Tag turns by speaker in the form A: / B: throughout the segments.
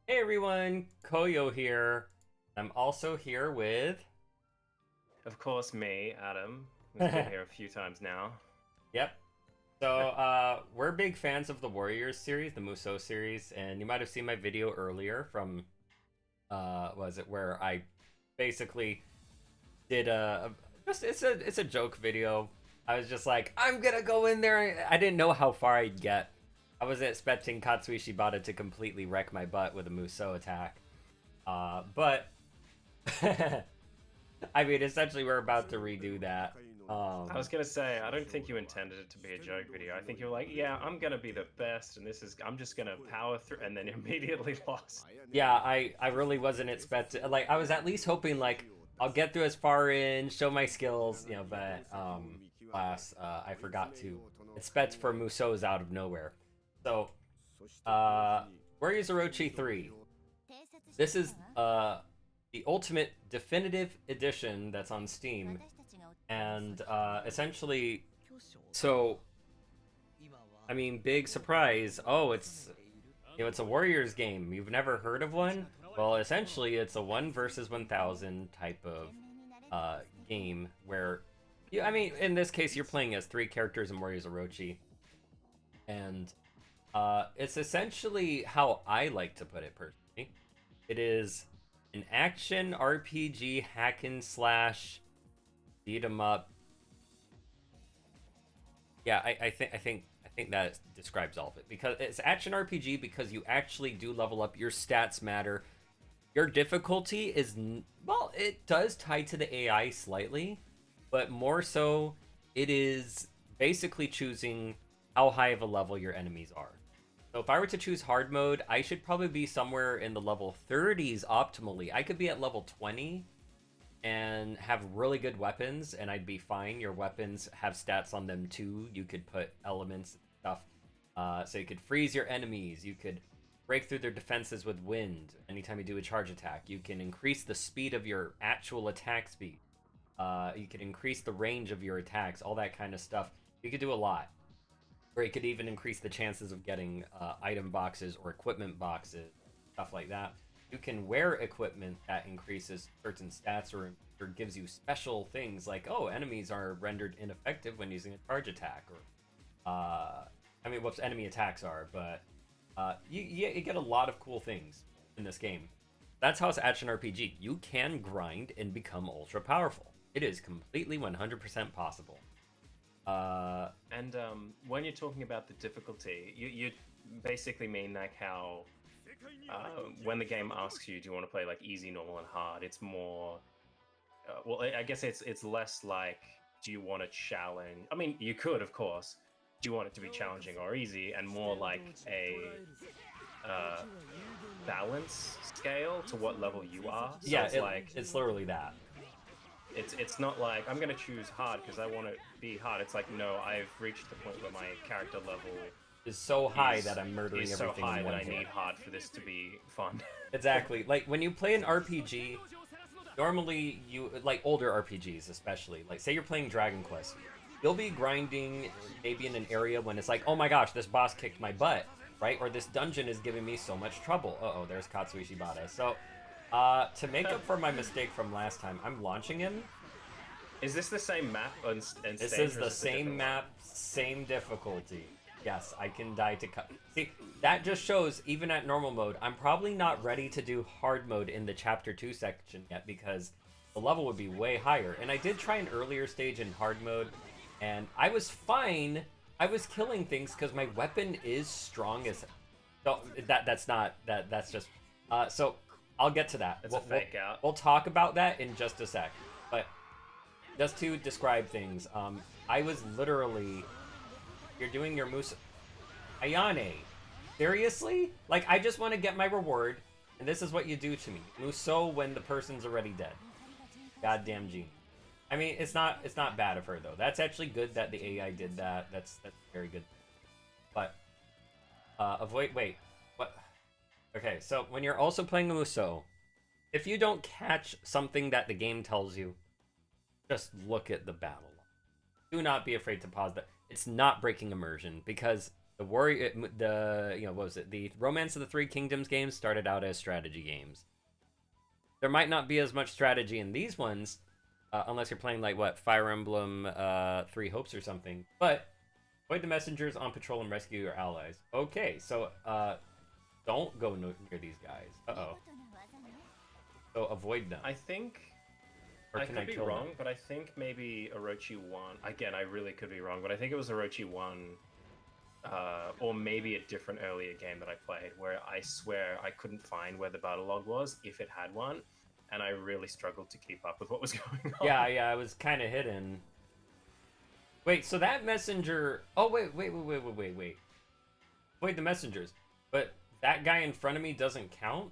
A: Hey everyone, Koyo here. I'm also here with.
B: Of course, me, Adam, who's been here a few times now.
A: Yep. So we're big fans of the Warriors series, the Musou series, and you might have seen my video earlier from was it where I basically did just it's a joke video. I was just like, I'm gonna go in there. I didn't know how far I'd get. I was expecting Katsui Shibata to completely wreck my butt with a Musou attack. But I mean, essentially, we're about to redo that.
B: I was gonna say, I don't think you intended it to be a joke video. I think you were like, yeah, I'm gonna be the best, and I'm just gonna power through, and then immediately lost.
A: Yeah, I really wasn't expecting. Like, I was at least hoping like I'll get through as far in, show my skills, But class, I forgot to expect for Musou's out of nowhere. So, uh, Warriors Orochi 3. This is the ultimate definitive edition that's on Steam, and essentially, so I mean, big surprise. Oh, it's a Warriors game. You've never heard of one? Well, essentially, it's a 1 versus 1,000 type of game where, I mean, in this case, you're playing as three characters in Warriors Orochi, and it's essentially how I like to put it personally. It is an action RPG hack and slash beat 'em up. Yeah, I think that describes all of it because it's action RPG because you actually do level up. Your stats matter. Your difficulty is well, it does tie to the AI slightly, but more so, it is basically choosing how high of a level your enemies are. So if I were to choose hard mode, I should probably be somewhere in the level 30s optimally. I could be at level 20 and have really good weapons and I'd be fine. Your weapons have stats on them too. You could put elements and stuff. So you could freeze your enemies. You could break through their defenses with wind anytime you do a charge attack. You can increase the speed of your actual attack speed. You can increase the range of your attacks, all that kind of stuff. You could do a lot. Or you could even increase the chances of getting item boxes or equipment boxes, stuff like that. You can wear equipment that increases certain stats or gives you special things like, oh, enemies are rendered ineffective when using a charge attack, or I mean, what enemy attacks are, but you get a lot of cool things in this game. That's how it's action RPG. You can grind and become ultra powerful. It is completely 100% possible.
B: And when you're talking about the difficulty, you basically mean like how when the game asks you, do you want to play like easy, normal, and hard? It's more. Well, I guess it's less like, do you want to challenge? I mean, you could, of course. Do you want it to be challenging or easy, and more like a uh, balance scale to what level you are. So
A: Yeah,
B: it's like
A: it's literally that.
B: it's not like I'm gonna choose hard because I want to be hard. It's like, no, I've reached the point where my character level
A: Is so high
B: is
A: that I'm murdering
B: is so
A: everything
B: high
A: in
B: that
A: one
B: I
A: hit.
B: need hard for this to be fun.
A: Exactly. Like when you play an RPG, normally you like older RPGs especially. Like say you're playing Dragon Quest, you'll be grinding maybe in an area when it's like, oh my gosh, this boss kicked my butt, right? Or this dungeon is giving me so much trouble. Uh-oh, there's Katsui Shibata. So, to make up for my mistake from last time, I'm launching him.
B: Is this the same map and
A: This
B: stage,
A: is
B: or
A: the
B: is this a
A: same
B: different
A: map, same difficulty. Yes, I can die to cut. See, that just shows, even at normal mode, I'm probably not ready to do hard mode in the chapter 2 section yet because the level would be way higher. And I did try an earlier stage in hard mode, and I was fine. I was killing things because my weapon is strong as. So that's just. So I'll get to that.
B: It's a fake out.
A: We'll talk about that in just a sec. But just to describe things, I was literally. You're doing your Musou. Ayane. Seriously? Like, I just want to get my reward, and this is what you do to me. Musou when the person's already dead. Goddamn genie. I mean, it's not bad of her though. That's actually good that the AI did that. That's very good. But avoid wait. What? Okay, so when you're also playing a Musou, if you don't catch something that the game tells you, just look at the battle. Do not be afraid to pause that. It's not breaking immersion because what was it? The Romance of the Three Kingdoms games started out as strategy games. There might not be as much strategy in these ones, unless you're playing like what Fire Emblem Three Hopes or something. But avoid the messengers on patrol and rescue your allies. Okay, so don't go near these guys. Uh-oh. So avoid them.
B: I think
A: Or
B: I
A: can
B: could
A: I
B: be
A: kill
B: wrong,
A: them?
B: but I think maybe Orochi won. Again, I really could be wrong, but I think it was Orochi won, or maybe a different earlier game that I played, where I swear I couldn't find where the battle log was if it had one, and I really struggled to keep up with what was going on.
A: Yeah, it was kind of hidden. Wait, so that messenger... Oh, wait. Avoid the messengers. But that guy in front of me doesn't count?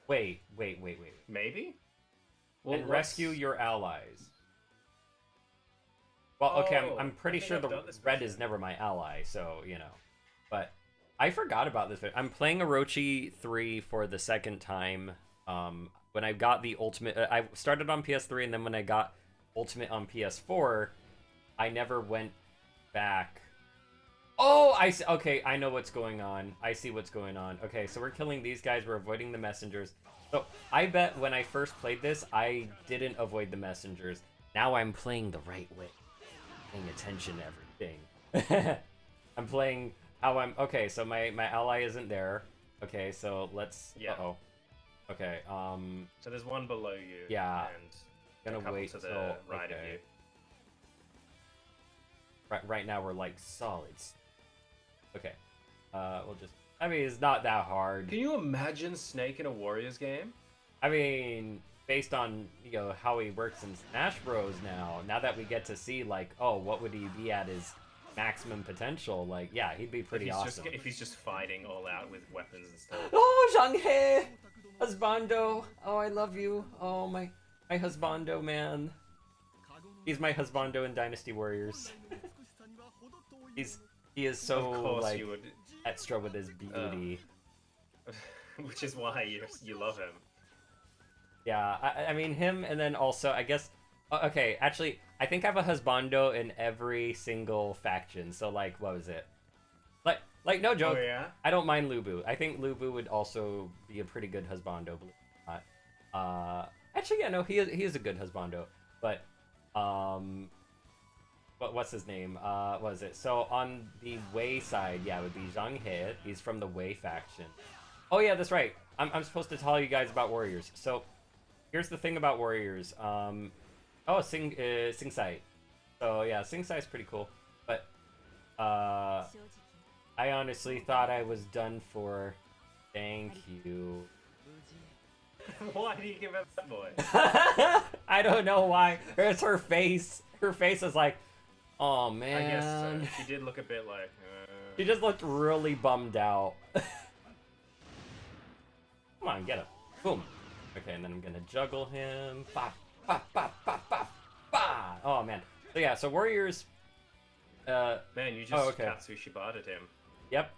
A: Wait.
B: Maybe?
A: Well, and rescue your allies. Well, okay, I'm pretty sure the red is never my ally, so, you know. But I forgot about this. I'm playing Orochi 3 for the second time. When I got the Ultimate... I started on PS3, and then when I got Ultimate on PS4, I never went back. Oh, I see. Okay, I know what's going on. I see what's going on. Okay, so we're killing these guys. We're avoiding the messengers. So I bet when I first played this, I didn't avoid the messengers. Now I'm playing the right way. Paying attention to everything. I'm playing how I'm... Okay, so my ally isn't there. Okay, so let's...
B: Yeah.
A: Uh-oh. Okay,
B: So there's one below you.
A: Yeah.
B: And
A: gonna wait
B: to the
A: till...
B: right of you.
A: Right now we're like solids. Okay. We'll just... I mean, it's not that hard.
B: Can you imagine Snake in a Warriors game?
A: I mean, based on, you know, how he works in Smash Bros. Now that we get to see, like, oh, what would he be at his maximum potential? Like, yeah, he'd be pretty awesome.
B: If he's just fighting all out with weapons and stuff.
A: Oh, Zhang-He! Husbando! Oh, I love you. Oh, my husbando, man. He's my husbando in Dynasty Warriors. He is so, like, extra with his beauty.
B: Which is why you love him.
A: Yeah, I mean, him, and then also, I guess... Okay, actually, I think I have a husbando in every single faction. So, like, what was it? Like no joke.
B: Oh, yeah?
A: I don't mind Lubu. I think Lubu would also be a pretty good husbando, believe it or not. Actually, yeah, no, he is a good husbando. But, what's his name? What was it? So, on the Wei side, yeah, it would be Zhang He. He's from the Wei faction. Oh, yeah, that's right. I'm supposed to tell you guys about Warriors. So, here's the thing about Warriors. Sing Sai. So, yeah, Sing Sai is pretty cool. But, I honestly thought I was done for. Thank you.
B: Why do you give up that boy?
A: I don't know why. It's her face. Her face is like, oh man.
B: I guess so. She did look a bit like...
A: She just looked really bummed out. Come on, get him. Boom. Okay, and then I'm gonna juggle him. Ba, ba, ba, ba, ba, ba. Oh man. So yeah, so Warriors...
B: Man, you just Katsushiba'd him.
A: Yep.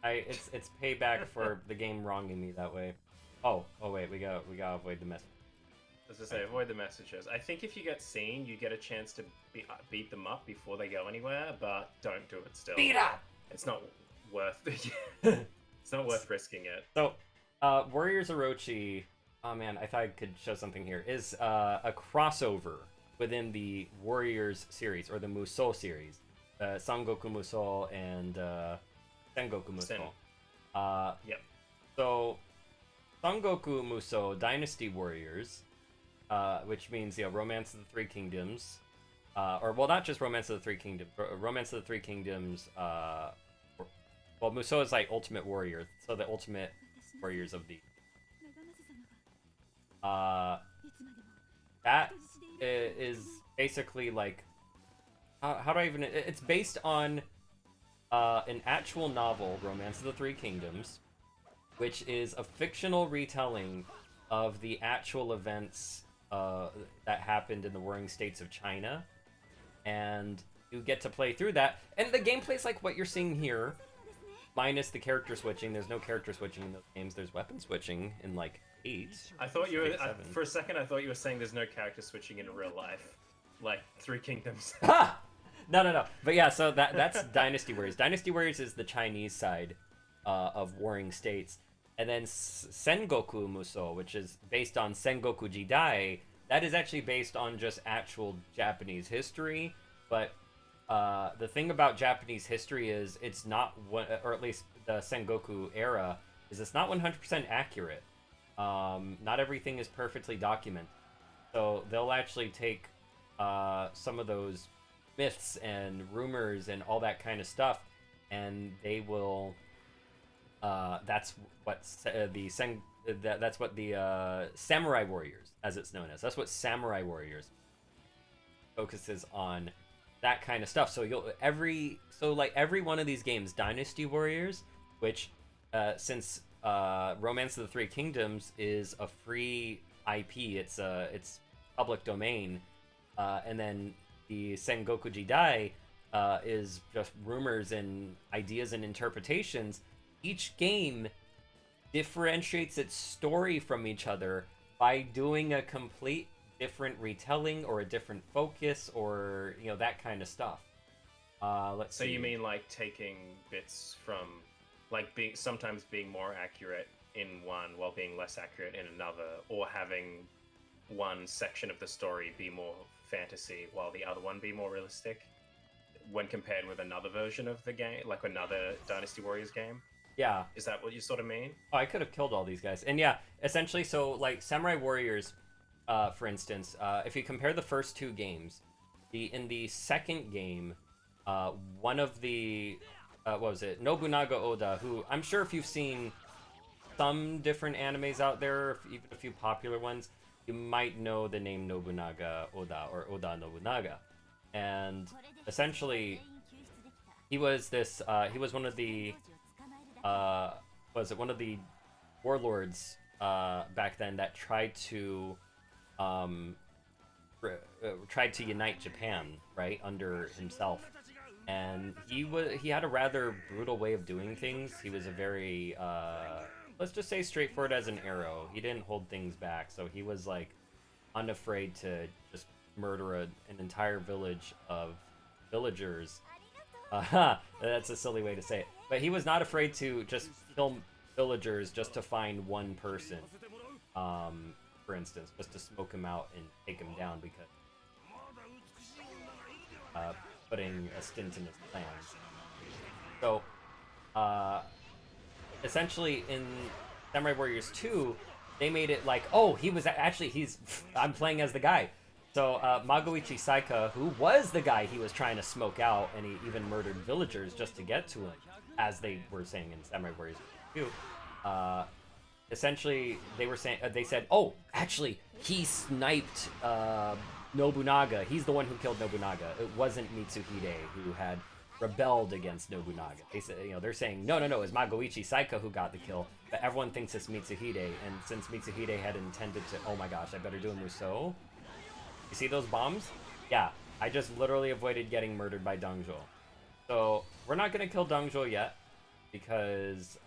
A: It's payback for the game wronging me that way. Oh wait, we gotta avoid the message.
B: As I say, avoid the messages. I think if you get seen, you get a chance to beat them up before they go anywhere, but don't do it still.
A: Beat up!
B: It's not worth it's not worth risking it.
A: So, Warriors Orochi, oh man, I thought I could show something here, is a crossover within the Warriors series, or the Musou series. Sangoku Musou and Sengoku Musou.
B: Yep.
A: So, Sangoku Musou Dynasty Warriors, which means, you know, Romance of the Three Kingdoms, or, well, not just Romance of the Three Kingdoms, Romance of the Three Kingdoms, well, Musou is like Ultimate Warrior, so the Ultimate Warriors of the... that is basically like... how do I even... It's based on an actual novel, Romance of the Three Kingdoms, which is a fictional retelling of the actual events that happened in the Warring States of China. And you get to play through that. And the gameplay's like what you're seeing here, minus the character switching. There's no character switching in those games. There's weapon switching in, like, 8.
B: I thought you were... for a second, I thought you were saying there's no character switching in real life. Like, Three Kingdoms.
A: Ha! No. But yeah, so that's Dynasty Warriors. Dynasty Warriors is the Chinese side of Warring States. And then Sengoku Musou, which is based on Sengoku Jidai, that is actually based on just actual Japanese history. But the thing about Japanese history is it's not one, or at least the Sengoku era, is it's not 100% accurate. Not everything is perfectly documented. So they'll actually take some of those myths and rumors and all that kind of stuff, and they will. That's what that's what the Samurai Warriors, as it's known as. That's what Samurai Warriors focuses on, that kind of stuff. So every one of these games, Dynasty Warriors, which since Romance of the Three Kingdoms is a free IP, it's public domain, and then the Sengoku Jidai is just rumors and ideas and interpretations. Each game differentiates its story from each other by doing a complete different retelling or a different focus, or that kind of stuff. Let's see.
B: So you mean like taking bits from, like, sometimes being more accurate in one while being less accurate in another, or having one section of the story be more fantasy while the other one be more realistic when compared with another version of the game, like another Dynasty Warriors game?
A: Yeah.
B: Is that what you sort of mean?
A: Oh, I could have killed all these guys. And yeah, essentially, so like Samurai Warriors, for instance, if you compare the first two games, in the second game, one of the what was it, Nobunaga Oda, who I'm sure if you've seen some different animes out there, even a few popular ones, you might know the name Nobunaga Oda, or Oda Nobunaga. And essentially, he was one of the one of the warlords back then that tried to unite Japan, right, under himself. And he had a rather brutal way of doing things. He was a very let's just say straightforward as an arrow. He didn't hold things back, so he was like unafraid to just murder an entire village of villagers. That's a silly way to say it. But he was not afraid to just kill villagers just to find one person, for instance, just to smoke him out and take him down, because putting a stint in his plan. So, essentially, in Samurai Warriors 2, they made it like, oh, I'm playing as the guy. So Magoichi Saika, who was the guy he was trying to smoke out, and he even murdered villagers just to get to him, as they were saying in Samurai Warriors 2. Essentially, they said, oh, actually, he sniped Nobunaga. He's the one who killed Nobunaga. It wasn't Mitsuhide who had rebelled against Nobunaga. They said, they're saying, no, it's Magoichi Saika who got the kill, but everyone thinks it's Mitsuhide. And since Mitsuhide had intended to, oh my gosh, I better do a Musou. You see those bombs? Yeah, I just literally avoided getting murdered by Dangzhou. So we're not gonna kill Dangzhou yet, because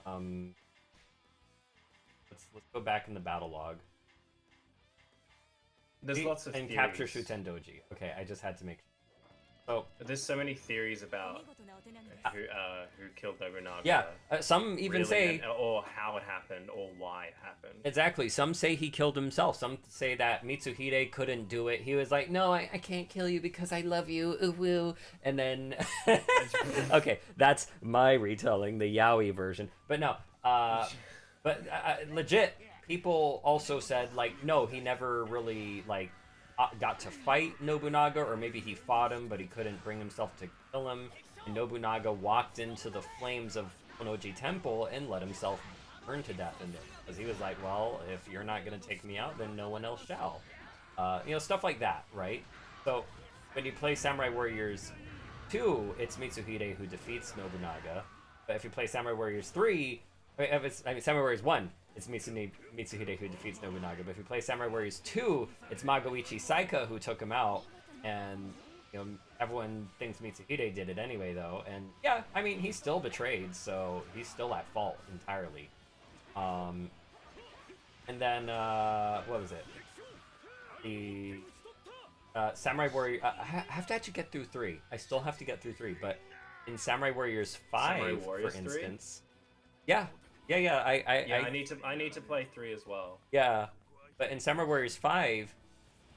A: let's go back in the battle log.
B: There's lots of
A: and
B: theories.
A: capture Shutendoji. Okay, I just had to make. So
B: there's so many theories about who killed Nobunaga.
A: Yeah, some even say,
B: or how it happened, or why it happened.
A: Exactly. Some say he killed himself. Some say that Mitsuhide couldn't do it. He was like, no, I can't kill you because I love you. Ooh, woo. And then, okay, that's my retelling, the yaoi version. But no, legit, people also said, like, no, he never really, like, got to fight Nobunaga, or maybe he fought him, but he couldn't bring himself to kill him. And Nobunaga walked into the flames of Honoji Temple and let himself burn to death in it. Because he was like, well, if you're not going to take me out, then no one else shall. Stuff like that, right? So, when you play Samurai Warriors 2, it's Mitsuhide who defeats Nobunaga. But if you play Samurai Warriors 3, Samurai Warriors 1, it's Mitsuhide who defeats Nobunaga. But if you play Samurai Warriors 2, it's Magoichi Saika who took him out. And, everyone thinks Mitsuhide did it anyway, though. And, yeah, I mean, he's still betrayed, so he's still at fault entirely. And then, what was it? Samurai Warrior. I have to actually get through 3. I still have to get through 3, but in Samurai Warriors 5,
B: Samurai Warriors
A: for
B: 3?
A: instance, yeah, yeah.
B: I need to play 3 as well.
A: Yeah, but in Samurai Warriors 5,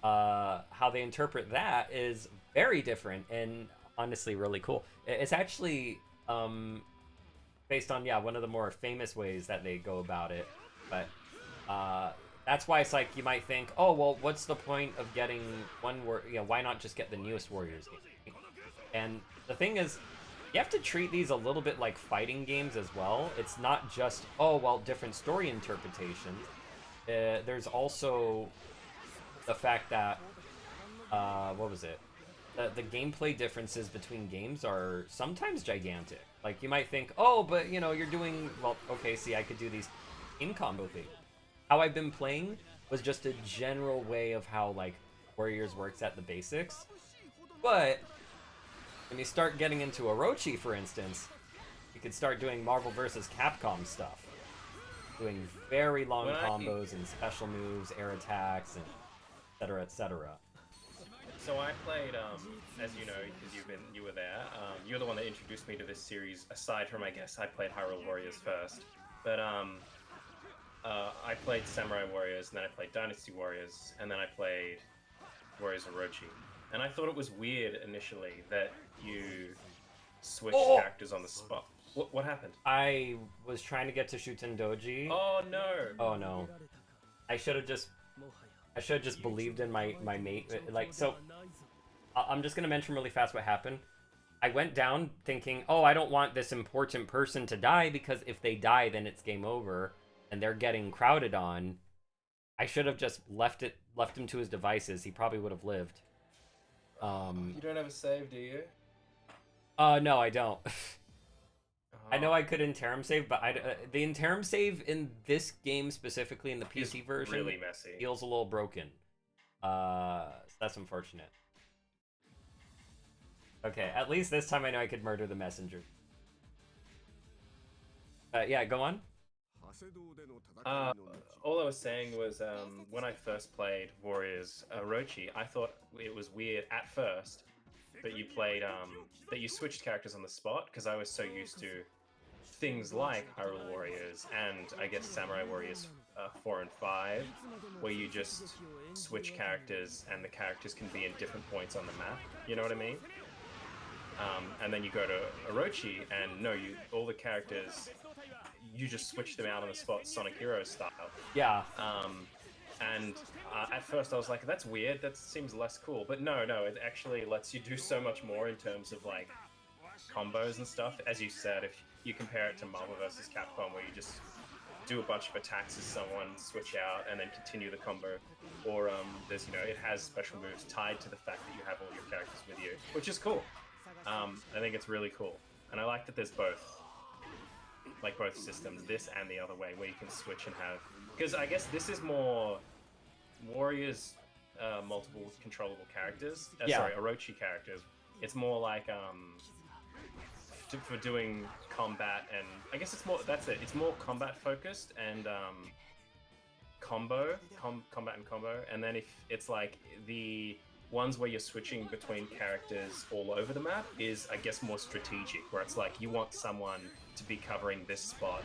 A: how they interpret that is very different and honestly really cool. It's actually based on one of the more famous ways that they go about it, but that's why it's like you might think, oh well, what's the point of getting one why not just get the newest Warriors game? And the thing is, you have to treat these a little bit like fighting games as well. It's not just, oh well, different story interpretations. There's also the fact that what was it? The gameplay differences between games are sometimes gigantic. Like you might think, oh, but you're doing well. Okay, see, I could do these in combo thing. How I've been playing was just a general way of how like Warriors works at the basics. But when you start getting into Orochi, for instance, you could start doing Marvel vs. Capcom stuff, doing very long combos and special moves, air attacks, and etc. etc.
B: So I played, as you know, because you were there. You're the one that introduced me to this series. Aside from, I guess, I played Hyrule Warriors first, but I played Samurai Warriors, and then I played Dynasty Warriors, and then I played Warriors Orochi. And I thought it was weird initially that you switched characters on the spot. What happened?
A: I was trying to get to Shuten Doji.
B: Oh no!
A: Oh no! I should have just believed in my mate. Like, so I'm just gonna mention really fast what happened. I went down thinking, oh, I don't want this important person to die because if they die, then it's game over, and they're getting crowded on. I should have just left him to his devices. He probably would have lived.
B: You don't have a save, do you?
A: No, I don't. I know I could interim save, but the interim save in this game specifically in the PC version
B: really messy.
A: Feels a little broken. So that's unfortunate. Okay, at least this time I know I could murder the messenger. Yeah, go on.
B: All I was saying was when I first played Warriors Orochi, I thought it was weird at first that you played that you switched characters on the spot, because I was so used to things like Hyrule Warriors and I guess Samurai Warriors 4 and 5, where you just switch characters and the characters can be in different points on the map. You know what I mean? And then you go to Orochi and no, all the characters, you just switch them out on the spot, Sonic Heroes style.
A: Yeah.
B: And at first I was like, that's weird, that seems less cool. But no, it actually lets you do so much more in terms of like combos and stuff. As you said, if you compare it to Marvel vs. Capcom, where you just do a bunch of attacks as someone, switch out, and then continue the combo. Or there's, it has special moves tied to the fact that you have all your characters with you, which is cool. I think it's really cool. And I like that there's both systems, this and the other way, where you can switch and have... Because I guess this is more Warriors, multiple controllable characters. Sorry, Orochi characters. It's more like, for doing combat, and I guess it's more, that's it. It's more combat focused and combat and combo. And then if it's like the ones where you're switching between characters all over the map is, I guess, more strategic, where it's like you want someone to be covering this spot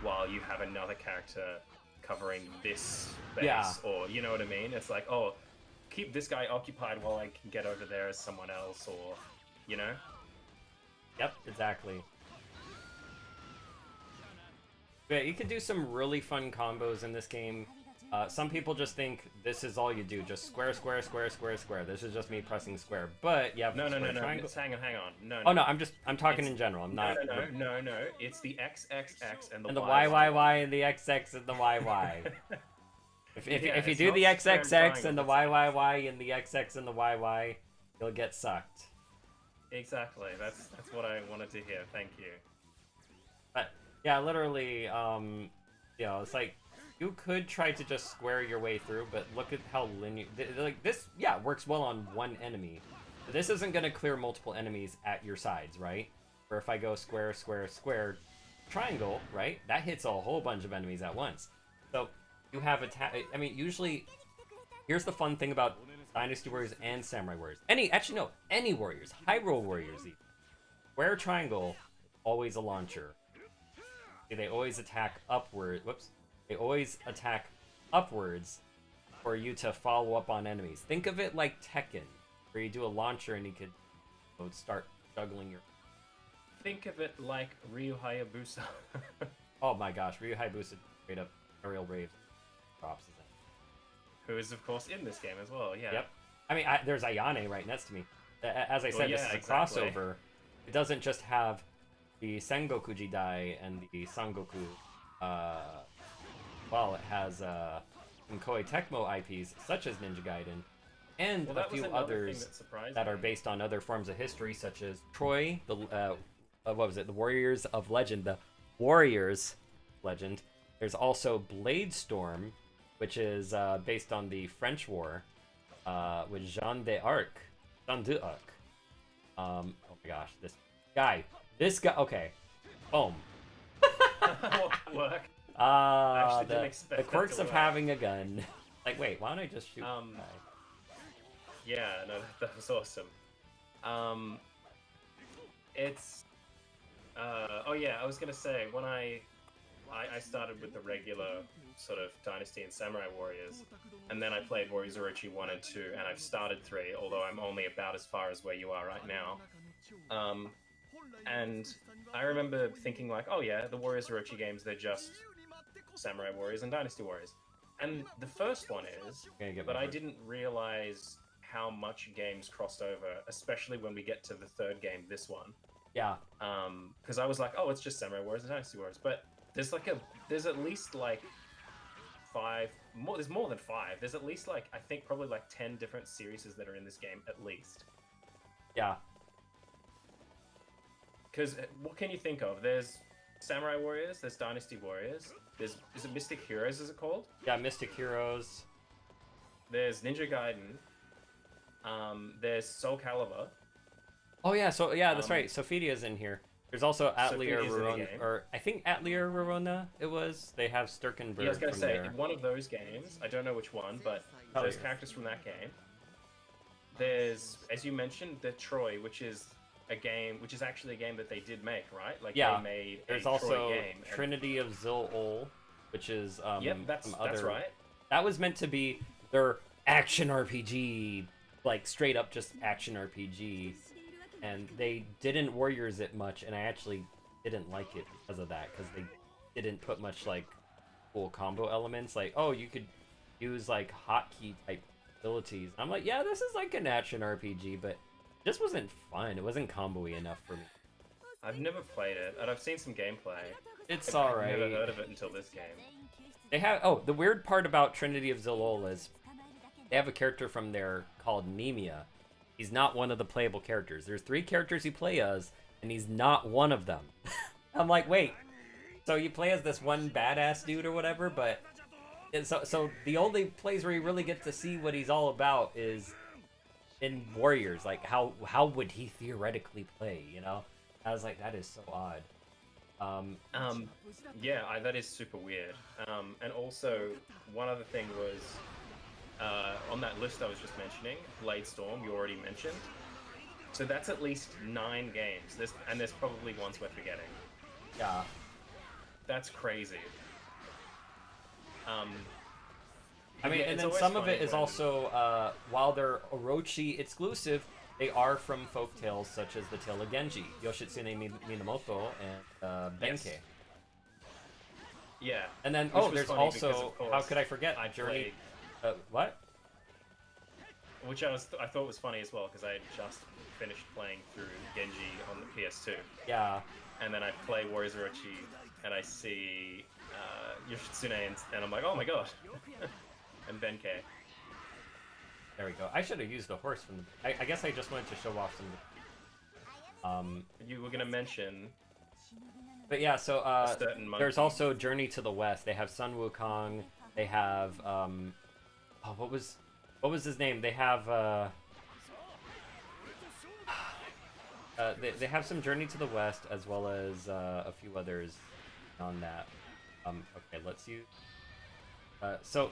B: while you have another character covering this base, or you know what I mean? It's like, oh, keep this guy occupied while I can get over there as someone else, or, you know?
A: Yep, exactly. But you can do some really fun combos in this game. Some people just think this is all you do, just square, square, square, square, square. This is just me pressing square. But yeah,
B: no.
A: Triangle.
B: Hang on. No.
A: Oh no, I'm talking in general. I'm not.
B: No. It's the XXX and the
A: YYY and the XX and the YY. If you do the XXX and the YYY and the XX and the YY, you'll get sucked.
B: Exactly. That's what I wanted to hear. Thank you.
A: But yeah, literally, it's like you could try to just square your way through, but look at how linear. Like this, works well on one enemy. But this isn't gonna clear multiple enemies at your sides, right? Or if I go square, square, square, triangle, right? That hits a whole bunch of enemies at once. So you have usually, here's the fun thing about Dynasty Warriors and Samurai Warriors. Any warriors. Hyrule Warriors even. Square triangle, always a launcher. They always attack upward. Whoops. They always attack upwards for you to follow up on enemies. Think of it like Tekken, where you do a launcher and you could start juggling your...
B: Think of it like Ryu Hayabusa.
A: Oh my gosh, Ryu Hayabusa straight up aerial rave drops.
B: Who is, of course, in this game as well, yeah.
A: Yep. I mean, there's Ayane right next to me. As I said, this is a
B: exactly.
A: crossover. It doesn't just have the Sengoku Jidai and the Sangoku. Well, it has some Koei Tecmo IPs, such as Ninja Gaiden, and a few others that are based on other forms of history, such as Troy, the what was it? The Warriors of Legend. The Warriors Legend. There's also Bladestorm, which is based on the French War, with Jeanne d'Arc. Oh my gosh, this guy. Okay, boom.
B: Work.
A: The quirks of having a gun. Like, wait, why don't I just shoot? The guy?
B: Yeah, no, that was awesome. It's. Oh yeah, I was gonna say when I started with the regular sort of Dynasty and Samurai Warriors, and then I played Warriors Orochi 1 and 2, and I've started 3, although I'm only about as far as where you are right now. And I remember thinking like, oh yeah, the Warriors Orochi games, they're just Samurai Warriors and Dynasty Warriors. And the first one is, but I didn't realize how much games crossed over, especially when we get to the third game, this one.
A: Yeah.
B: Because I was like, oh, it's just Samurai Warriors and Dynasty Warriors, but there's at least like 5 more. There's more than 5. There's at least like I think probably like 10 different series that are in this game at least.
A: Yeah.
B: Because what can you think of? There's Samurai Warriors. There's Dynasty Warriors. Is it Mystic Heroes? Is it called?
A: Yeah, Mystic Heroes.
B: There's Ninja Gaiden. There's Soul Calibur.
A: Oh yeah, that's right. Sophidia's in here. There's also Atelier Rorona, or I think Atelier Rorona it was. They have Sturkenberg. Yeah,
B: I was gonna say, in one of those games, I don't know which one, but there's characters from that game. There's, as you mentioned, the Troy, which is actually a game that they did make, right? Like they made
A: there's
B: a
A: also
B: Troy game.
A: Trinity of Zil-Ol, which is
B: yep, that's right.
A: That was meant to be their action RPG, like straight up just action RPG. And they didn't Warriors it much, and I actually didn't like it because of that, because they didn't put much, like, cool combo elements. Like, oh, you could use, like, hotkey type abilities. I'm like, yeah, this is like an action RPG, but it just wasn't fun. It wasn't combo-y enough for me.
B: I've never played it, and I've seen some gameplay.
A: It's alright.
B: I've never heard of it until this game.
A: They have, the weird part about Trinity of Zil-Ol is they have a character from there called Nemia. He's not one of the playable characters. There's 3 characters you play as, and he's not one of them. I'm like, wait, so you play as this one badass dude or whatever, but so the only place where you really get to see what he's all about is in Warriors. Like, how would he theoretically play, you know? I was like, that is so odd.
B: Yeah, that is super weird. And also, one other thing was, on that list I was just mentioning, Bladestorm, you already mentioned. So that's at least 9 games. There's probably ones we're forgetting.
A: Yeah.
B: That's crazy.
A: I mean, and then some of it is also, while they're Orochi exclusive, they are from folk tales such as the Tale of Genji, Yoshitsune Minamoto, and Benkei.
B: Yes. Yeah.
A: And then, there's also, how could I forget, Journey... what?
B: Which I thought was funny as well, because I had just finished playing through Genji on the PS2.
A: Yeah.
B: And then I play Warriors Orochi, and I see Yoshitsune, and I'm like, oh my god. And Benkei.
A: There we go. I should have used the horse from the... I guess I just wanted to show off some...
B: You were going to mention...
A: But yeah, so there's also Journey to the West. They have Sun Wukong. They have... what was his name? They have they have some Journey to the West as well as a few others on that. Okay, let's use. So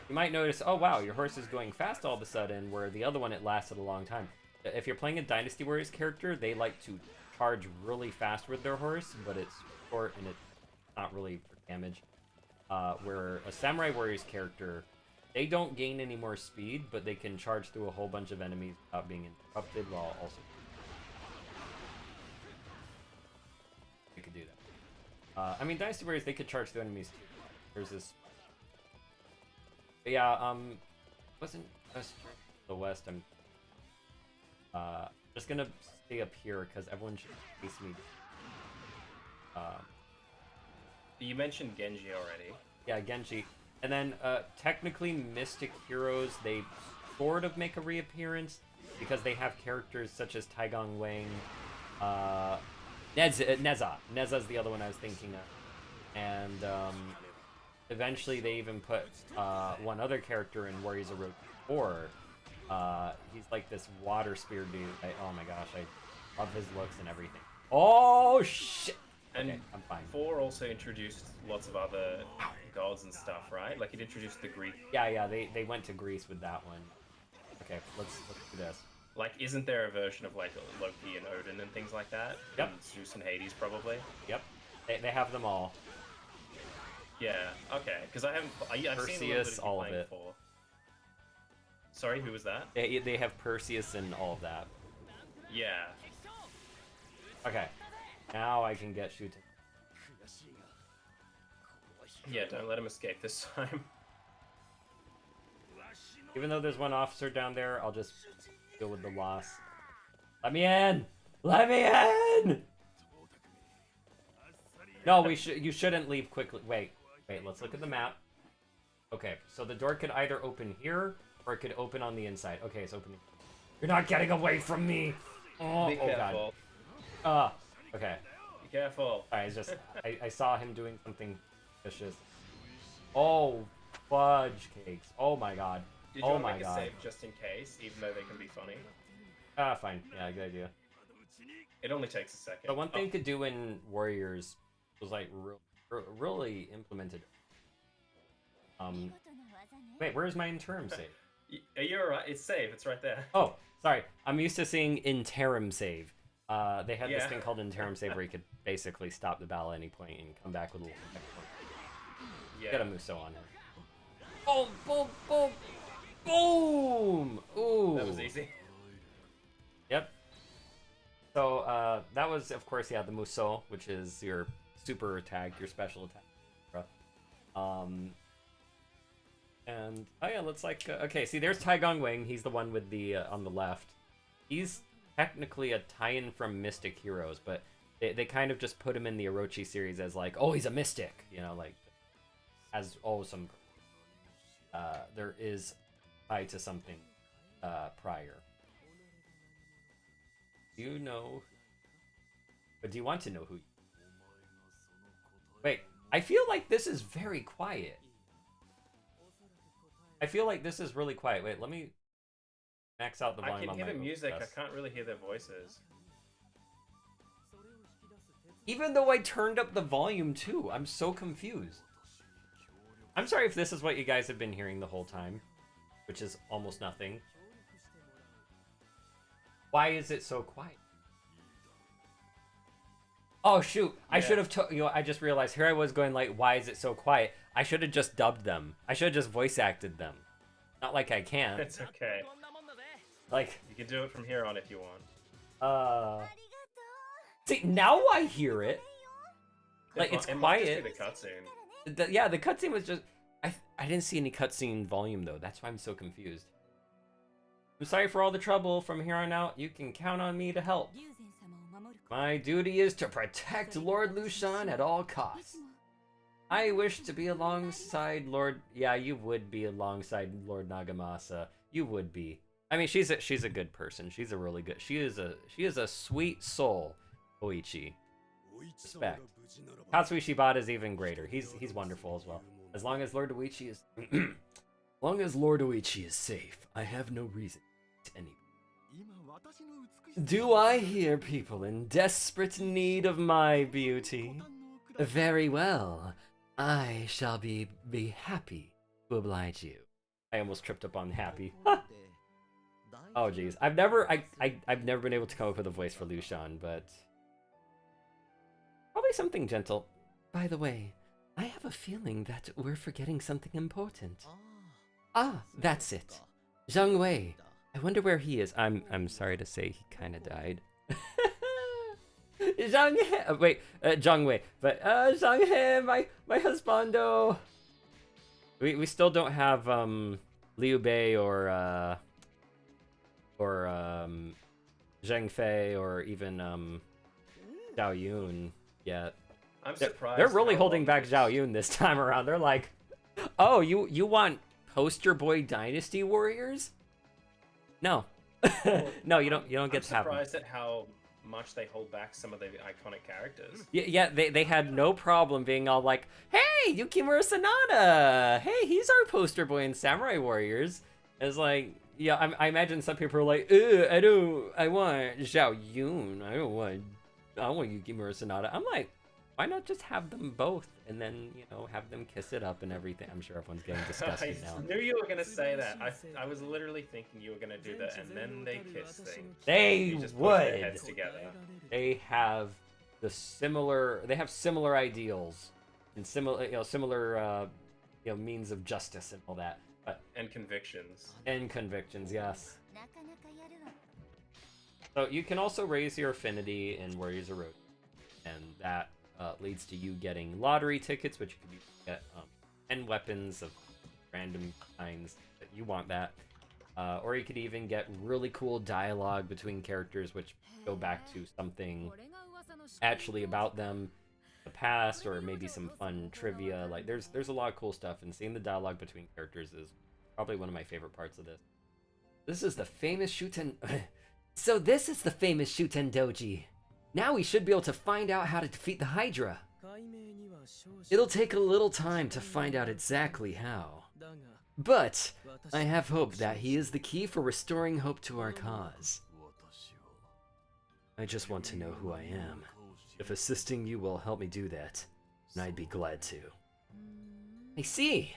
A: you might notice, oh wow, your horse is going fast all of a sudden, where the other one, it lasted a long time. If you're playing a Dynasty Warriors character, they like to charge really fast with their horse, but it's short and it's not really for damage. Where a Samurai Warriors character, they don't gain any more speed, but they can charge through a whole bunch of enemies without being interrupted, while also... They could do that. I mean, Dynasty Warriors, they could charge through enemies too. There's this... But yeah, wasn't just the west. I'm just gonna stay up here because everyone should face me.
B: You mentioned Genji already.
A: Yeah, Genji. And then technically Mystic Heroes, they sort of make a reappearance because they have characters such as Taigong Wang, Neza. Neza's the other one I was thinking of. And eventually they even put one other character in Warriors of Road 4. He's like this water spear dude. Oh my gosh, I love his looks and everything. Oh shit!
B: And
A: okay, I'm fine.
B: 4 also introduced lots of other gods and stuff, right? Like it introduced the Greek.
A: Yeah, they went to Greece with that one. Okay, let's do this.
B: Like, isn't there a version of like Loki and Odin and things like that?
A: Yep.
B: And Zeus and Hades probably.
A: Yep. They have them all.
B: Yeah. Okay. Because I've seen a little bit
A: Perseus,
B: of
A: all
B: you
A: of
B: playing
A: it.
B: 4. Sorry, who was that?
A: They have Perseus and all of that.
B: Yeah.
A: Okay. Now I can get shooting.
B: Yeah. Don't let him escape this time.
A: Even though there's one officer down there, I'll just deal with the loss. Let me in! Let me in! No, you shouldn't leave quickly. Wait, let's look at the map. Okay, so the door could either open here, or it could open on the inside. Okay, it's opening. You're not getting away from me! Oh,
B: Be careful.
A: God. Okay.
B: Be careful.
A: Alright, it's just, I saw him doing something vicious. Oh, fudge cakes. Oh my god.
B: Did you
A: Oh
B: want to
A: my
B: make a
A: god.
B: save just in case, even though they can be funny?
A: Ah, fine. Yeah, good idea.
B: It only takes a second.
A: But one thing to do in Warriors was like really implemented. Wait, where's my interim save?
B: You're right. It's save. It's right there.
A: Oh, sorry. I'm used to seeing interim save. They had this
B: Yeah.
A: thing called interim save where you could basically stop the battle at any point and come back with a little checkpoint.
B: Yeah.
A: Get a Musou on him. Boom, boom, boom, boom! Ooh.
B: That was easy.
A: Yep. So that was, of course, yeah, the Musou, which is your super attack, your special attack. And oh yeah, let's like okay. See, there's Taigong Wang. He's the one with the on the left. He's technically a tie-in from Mystic Heroes, but they kind of just put him in the Orochi series as like, oh, he's a mystic, you know, like as some there is tied to something prior. Do you know? But do you want to know who? Wait, I feel like this is very quiet. I feel like this is really quiet. Wait, let me max out the volume.
B: I can
A: on
B: hear
A: my
B: the music.
A: OBS.
B: I can't really hear their voices.
A: Even though I turned up the volume too, I'm so confused. I'm sorry if this is what you guys have been hearing the whole time, which is almost nothing. Why is it so quiet? Oh shoot! I should have. I just realized here I was going like, why is it so quiet? I should have just dubbed them. I should have just voice acted them. Not like I can't.
B: It's okay.
A: Like
B: You can do it from here on if you want.
A: See, now I hear it. Like it's
B: It might
A: quiet.
B: just be the cutscene.
A: Yeah, the cutscene was just. I didn't see any cutscene volume though. That's why I'm so confused. I'm sorry for all the trouble. From here on out, you can count on me to help. My duty is to protect Lord Lushan at all costs. I wish to be alongside Lord... Yeah, you would be alongside Lord Nagamasa. You would be. I mean, she's a good person. She's a really good... She is a sweet soul, Oichi. Respect. Katsui Shibata is even greater. He's wonderful as well. As long as Lord Oichi is... long as Lord Oichi is safe, I have no reason to any... Do I hear people in desperate need of my beauty? Very well. I shall be happy to to oblige you. I almost tripped up on happy. Oh jeez, I've never been able to come up with a voice for Lucian, but probably something gentle. By the way, I have a feeling that we're forgetting something important. Ah, that's it. Zhang Wei. I wonder where he is. I'm sorry to say he kind of died. Zhang He. Wait, Zhang Wei. But Zhang He, my husbando. We still don't have Liu Bei or Zheng Fei or even Zhao Yun yet.
B: I'm surprised.
A: They're really holding back Zhao Yun this time around. They're like, oh, you want poster boy dynasty warriors? No. No, you don't get to have them.
B: I'm surprised at how much they hold back some of the iconic characters.
A: Yeah, they had no problem being all like, hey, Yukimura Sanada! Hey, he's our poster boy in Samurai Warriors. It's like, yeah, I imagine some people are like, I want Zhao Yun. I want Yukimura Sanada. I'm like, why not just have them both and then, have them kiss it up and everything? I'm sure everyone's getting disgusted now.
B: I knew you were going to say that. I was literally thinking you were going to do that, and then they kiss thing.
A: They
B: just
A: would.
B: Put their heads together.
A: They have similar ideals and similar means of justice and all that.
B: And convictions.
A: And convictions, yes. So you can also raise your affinity in Warriors of Road, and that leads to you getting lottery tickets, which you can get 10 weapons of random kinds that you want that. Or you could even get really cool dialogue between characters, which go back to something actually about them, the past, or maybe some fun trivia. Like there's a lot of cool stuff, and seeing the dialogue between characters is probably one of my favorite parts of this. This is the famous Shuten. So this is the famous Shuten Doji. Now we should be able to find out how to defeat the Hydra. It'll take a little time to find out exactly how. But I have hope that he is the key for restoring hope to our cause. I just want to know who I am. If assisting you will help me do that, then I'd be glad to. I see.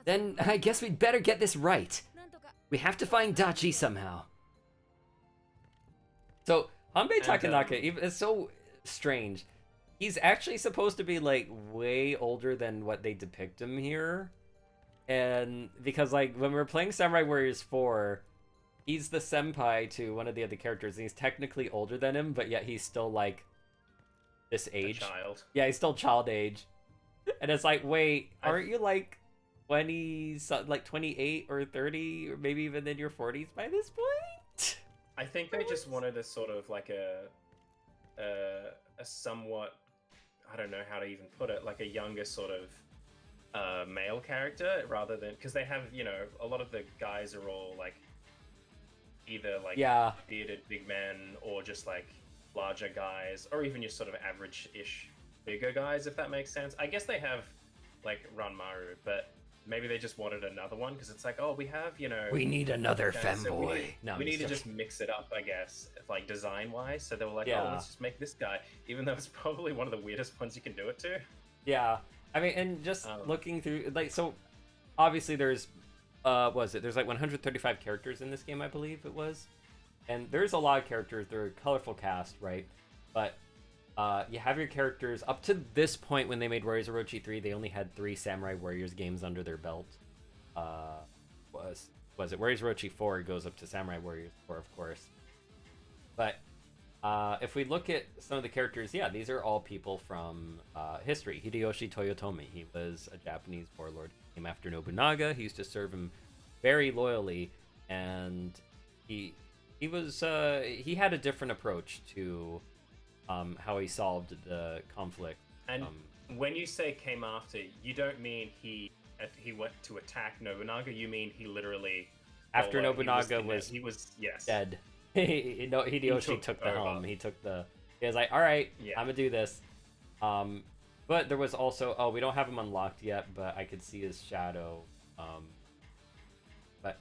A: Then I guess we'd better get this right. We have to find Dachi somehow. So Hanbei Takanaka, it's so strange. He's actually supposed to be like way older than what they depict him here. And because like when we're playing Samurai Warriors 4, he's the senpai to one of the other characters, and he's technically older than him, but yet he's still like this age.
B: A child.
A: Yeah, he's still child age. And it's like, wait, aren't you like 20, like 28 or 30, or maybe even in your 40s by this point?
B: I think they just wanted a sort of like a somewhat, I don't know how to even put it, like a younger sort of male character, rather than, because they have, a lot of the guys are all like either like bearded big men or just like larger guys, or even your sort of average-ish bigger guys, if that makes sense. I guess they have like Ranmaru, but maybe they just wanted another one because it's like, oh, we have,
A: we need another femboy.
B: So we need to just mix it up, I guess, like design-wise. So they were like, oh, let's just make this guy, even though it's probably one of the weirdest ones you can do it to.
A: Yeah, I mean, and just looking through, like, so obviously there's, there's like 135 characters in this game, I believe it was, and there's a lot of characters. They're a colorful cast, right? But you have your characters up to this point. When they made Warriors of Orochi 3, they only had 3 Samurai Warriors games under their belt. Was it Warriors of Orochi 4 goes up to Samurai Warriors 4, of course. But if we look at some of the characters, yeah, these are all people from history. Hideyoshi Toyotomi, he was a Japanese warlord. He came after Nobunaga. He used to serve him very loyally, and he had a different approach to how he solved the conflict.
B: And when you say came after, you don't mean he went to attack Nobunaga. You mean he literally
A: after Nobunaga
B: he was
A: dead. Hideyoshi took the helm. He was like, all right, I'm gonna do this. But there was also, we don't have him unlocked yet, but I could see his shadow. But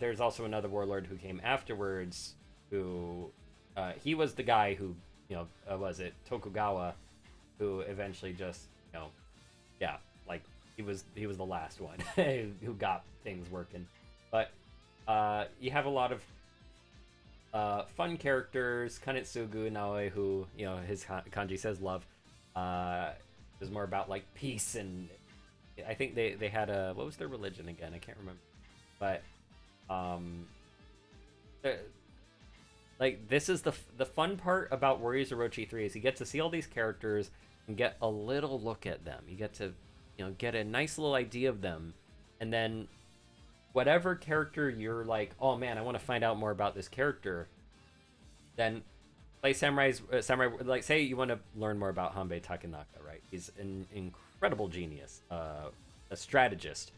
A: there's also another warlord who came afterwards, who he was the guy who, was it Tokugawa, who eventually just, he was the last one who got things working. But you have a lot of fun characters. Kanetsugu Naoi, who, you know, his kanji says love, is more about like peace, and I think they had a, what was their religion again? I can't remember. But like, this is the fun part about Warriors Orochi 3 is you get to see all these characters and get a little look at them. You get to, you know, get a nice little idea of them, and then whatever character you're like, oh man, I want to find out more about this character, then play samurai. Like, say you want to learn more about Hanbei Takenaka, right? He's an incredible genius, a strategist.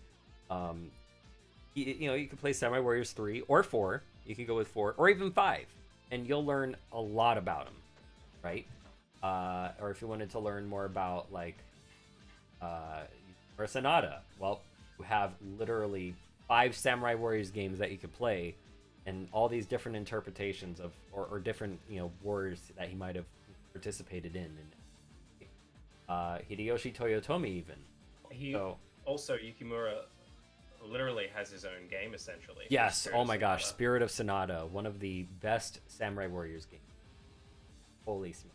A: You know, you can play Samurai Warriors 3 or 4. You can go with 4 or even 5, and you'll learn a lot about him, right? Or if you wanted to learn more about, like, or Sonata, well, you have literally 5 Samurai Warriors games that you could play, and all these different interpretations of, or different, you know, warriors that he might have participated in. And Hideyoshi Toyotomi even.
B: Also, Yukimura literally has his own game, essentially.
A: Yes, oh my gosh, Spirit of Sonata, one of the best Samurai Warriors games. Holy smokes.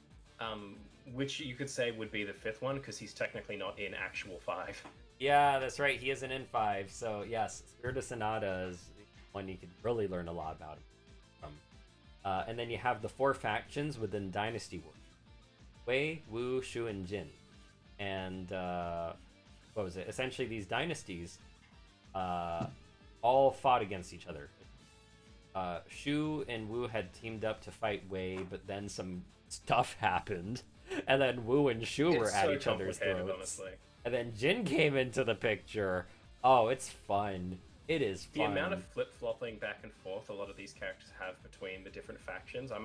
B: Which you could say would be the 5th one, because he's technically not in actual 5.
A: Yeah, that's right, he isn't in 5, so yes, Spirit of Sonata is one you could really learn a lot about him from. And then you have the 4 factions within Dynasty War. Wei, Wu, Shu, and Jin. And, what was it? Essentially, these dynasties all fought against each other. Shu and Wu had teamed up to fight Wei, but then some stuff happened, and then Wu and Shu were at each other's throats. Honestly. And then Jin came into the picture. Oh, it's fun. It is fun.
B: The amount of flip-flopping back and forth a lot of these characters have between the different factions, I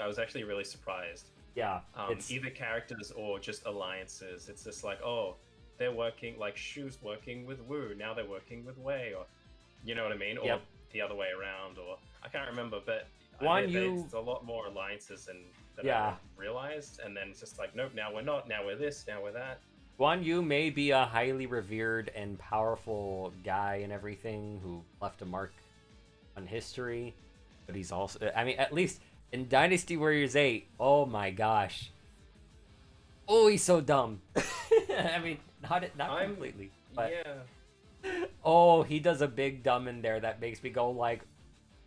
B: was actually really surprised.
A: Yeah.
B: Either characters or just alliances. It's just like, oh, they're working, like, Shu's working with Wu, now they're working with Wei, or, you know what I mean? Or the other way around, or, I can't remember, but there's a lot more alliances than I realized, and then it's just like, nope, now we're not, now we're this, now we're that.
A: Guan Yu may be a highly revered and powerful guy and everything who left a mark on history, but he's also, I mean, at least in Dynasty Warriors 8, oh my gosh. Oh, he's so dumb. I mean, not completely, but
B: yeah.
A: Oh, he does a big dumb in there that makes me go like,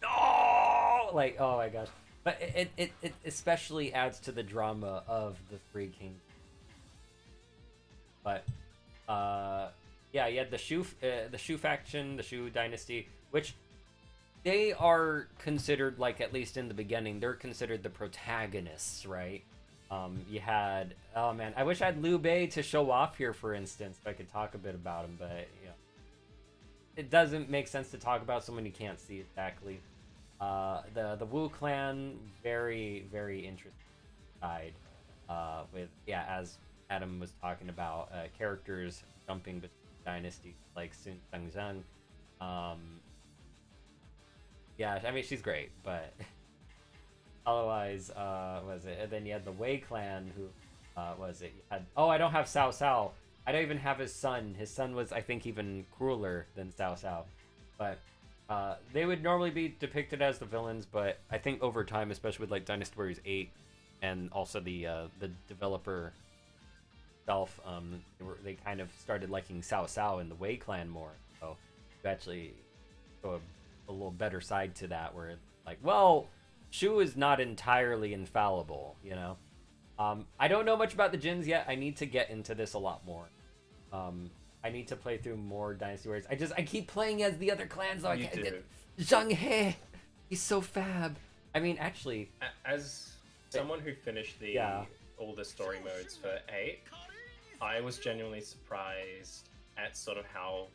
A: oh, like, oh my gosh. But it especially adds to the drama of the Three Kings. But yeah, you had the Shu faction, the Shu dynasty, which they are considered, like, at least in the beginning, they're considered the protagonists, right? You had, oh man, I wish I had Liu Bei to show off here, for instance, if I could talk a bit about him, but you know, it doesn't make sense to talk about someone you can't see exactly. The Wu clan, very, very interesting side, with, yeah, as Adam was talking about, characters jumping between dynasties like Sun Zhangzhang. Yeah, I mean, she's great, but otherwise, was it? And then you had the Wei clan, who was it? You had, oh, I don't have Cao Cao. I don't even have his son. His son was, I think, even crueler than Cao Cao. But they would normally be depicted as the villains, but I think over time, especially with like Dynasty Warriors 8, and also the developer itself, they kind of started liking Cao Cao and the Wei clan more. So you actually go a little better side to that, where it's like, well, Shu is not entirely infallible, you know. I don't know much about the Jins yet. I need to get into this a lot more. I need to play through more Dynasty Warriors. I keep playing as the other clans, though. Zhang He, he's so fab. I mean, actually,
B: as someone who finished all the story modes for 8, I was genuinely surprised at sort of how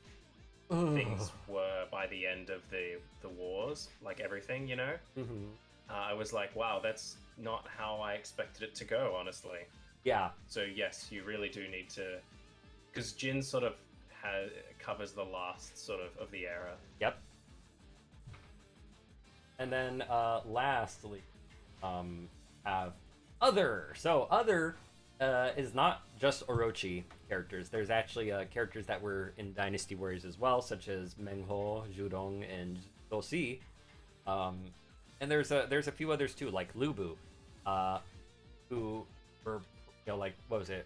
B: things were by the end of the wars, like everything, you know. I was like, wow, that's not how I expected it to go, honestly.
A: Yeah.
B: So yes, you really do need to, because Jin sort of covers the last sort of the era.
A: Yep. And then lastly, have Other. So Other is not just Orochi characters. There's actually characters that were in Dynasty Warriors as well, such as Mengho, Zhudong, and Dosi. Um, and there's a few others too, like Lubu, who were, like, what was it?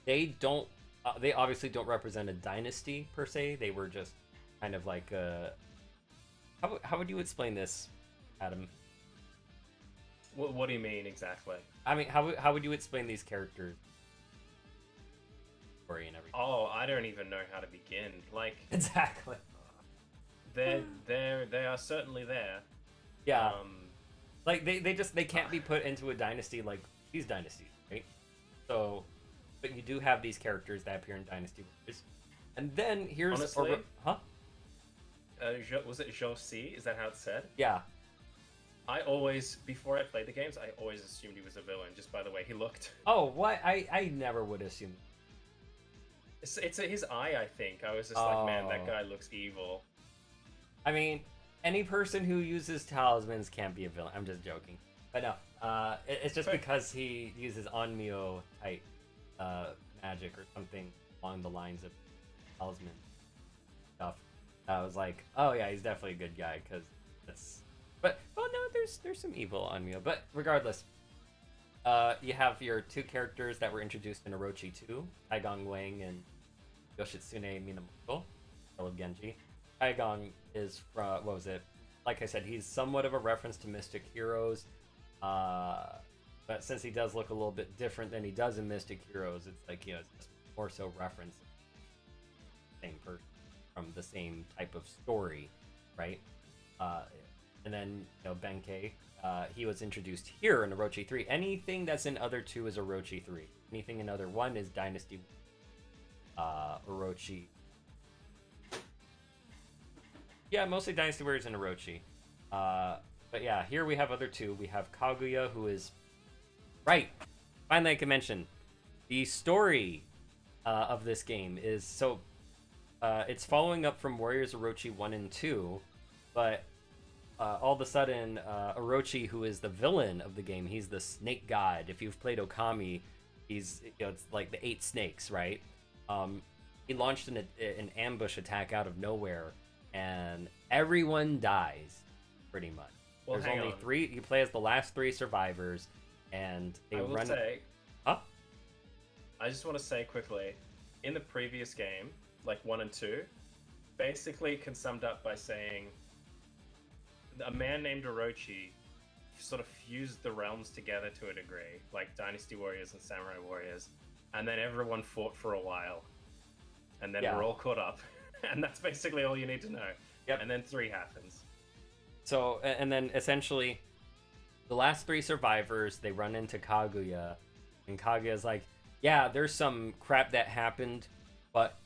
A: They don't. They obviously don't represent a dynasty per se. They were just kind of like how would you explain this, Adam?
B: What do you mean exactly?
A: I mean, how would you explain these characters? Story and everything.
B: Oh, I don't even know how to begin. Like,
A: Exactly.
B: they are certainly there.
A: Yeah. Like they can't be put into a dynasty like these dynasties, right? So, but you do have these characters that appear in Dynasty Warriors. And then here's
B: Honestly,
A: huh?
B: Was it Josie? Is that how it's said?
A: Yeah.
B: I always, before I played the games, I always assumed he was a villain just by the way he looked.
A: Oh, what? I never would assume.
B: It's his eye, I think. I was just like, man, that guy looks evil.
A: I mean, any person who uses talismans can't be a villain. I'm just joking. But no, it's just because he uses Onmyo type magic or something along the lines of talisman stuff. I was like, oh yeah, he's definitely a good guy because that's. But well, no, there's some evil Onmyo. But regardless, you have your two characters that were introduced in Orochi 2, Taigong Wang and Yoshitsune Minamoto, of Genji. Taigong is from, what was it? Like I said, he's somewhat of a reference to Mystic Heroes. But since he does look a little bit different than he does in Mystic Heroes, it's like, it's just more so reference same person from the same type of story, right? And then, Benkei, he was introduced here in Orochi 3. Anything that's in Other 2 is Orochi 3. Anything in Other 1 is Dynasty Orochi. Yeah, mostly Dynasty Warriors and Orochi. But yeah, here we have Other 2. We have Kaguya, who is... Right! Finally I can mention. The story of this game is... So, it's following up from Warriors Orochi 1 and 2, but... all of a sudden, Orochi, who is the villain of the game, he's the snake god. If you've played Okami, he's, it's like the 8 snakes, right? He launched an ambush attack out of nowhere, and everyone dies, pretty much.
B: Well,
A: There's only 3. You play as the last 3 survivors, and they
B: I will
A: run.
B: say,
A: huh?
B: I just want to say quickly, in the previous game, like 1 and 2, basically can summed up by saying. A man named Orochi sort of fused the realms together to a degree, like Dynasty Warriors and Samurai Warriors, and then everyone fought for a while, and then we're all caught up, and that's basically all you need to know.
A: Yep.
B: And then 3 happens.
A: So, and then essentially, the last 3 survivors, they run into Kaguya, and Kaguya's like, yeah, there's some crap that happened, but